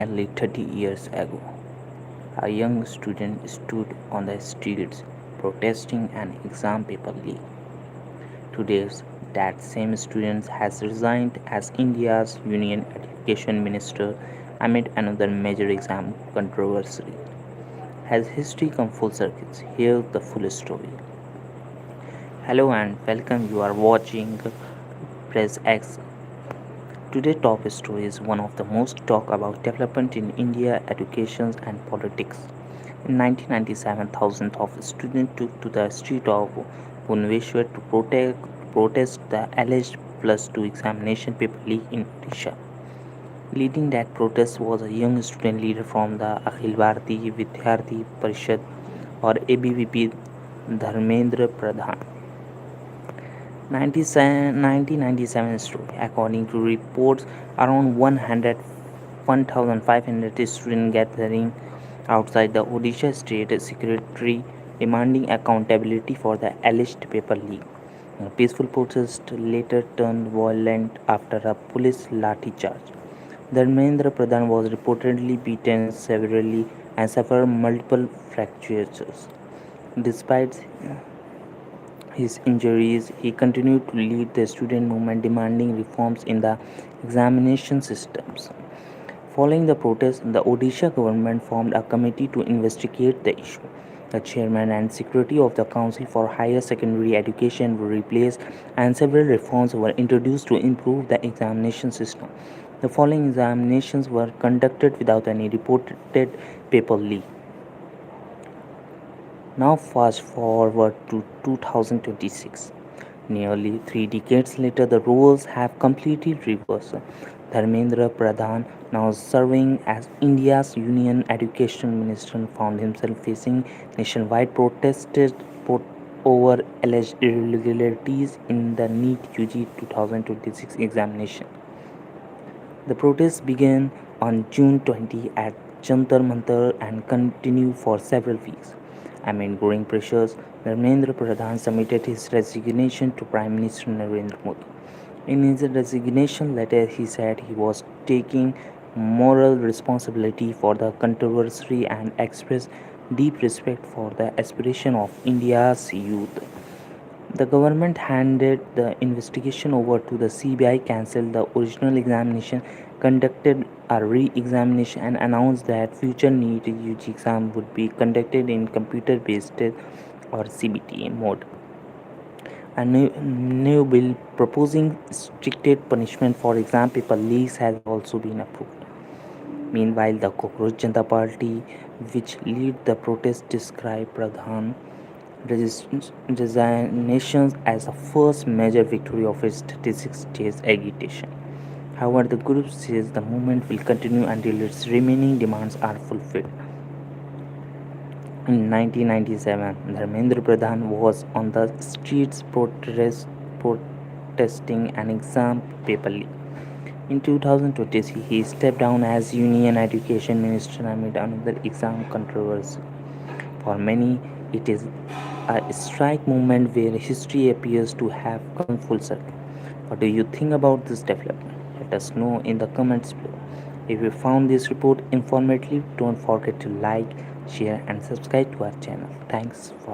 Nearly 30 years ago, a young student stood on the streets protesting an exam paper leak. Today, that same student has resigned as India's Union Education Minister amid another major exam controversy. Has history come full circle? Here's the full story. Hello and welcome. You are watching Press X. Today's top story is one of the most talked about development in India education and politics. In 1997, thousands of students took to the street of Bhubaneswar to protest the alleged plus 2 examination paper leak in Odisha. Leading that protest was a young student leader from the Akhil Bharatiya Vidyarthi Parishad or ABVP, Dharmendra Pradhan. 1997 story. According to reports, around 1,500 students gathering outside the Odisha State Secretary demanding accountability for the alleged paper leak. A peaceful protest later turned violent after a police lathi charge. Dharmendra Pradhan was reportedly beaten severely and suffered multiple fractures. Despite his injuries, he continued to lead the student movement demanding reforms in the examination systems. Following the protest, the Odisha government formed a committee to investigate the issue. The chairman and secretary of the Council for Higher Secondary Education were replaced, and several reforms were introduced to improve the examination system. The following examinations were conducted without any reported paper leak. Now, fast forward to 2026. Nearly 3 decades later, the roles have completely reversed. Dharmendra Pradhan, now serving as India's Union Education Minister, found himself facing nationwide protested over alleged irregularities in the NEET-UG 2026 examination. The protests began on June 20 at Jantar Mantar and continued for several weeks. Amid growing pressures, Narendra Pradhan submitted his resignation to Prime Minister Narendra Modi. In his resignation letter, he said he was taking moral responsibility for the controversy and expressed deep respect for the aspiration of India's youth. The government handed the investigation over to the CBI, cancelled the original examination, conducted a re-examination, and announced that future NEET-UG exam would be conducted in computer-based or CBT mode. A new bill proposing stricter punishment for exam paper leaks has also been approved. Meanwhile, the Cockroach Janta Party, which led the protest, described Pradhan resignation as the first major victory of its 36 days agitation. However, the group says the movement will continue until its remaining demands are fulfilled. In 1997, Dharmendra Pradhan was on the streets protesting an exam paper leak. In 2020, he stepped down as Union Education Minister amid another exam controversy. For many, it is a strike moment where history appears to have come full circle. What do you think about this development? Let us know in the comments below. If you found this report informative, don't forget to like, share, and subscribe to our channel. Thanks for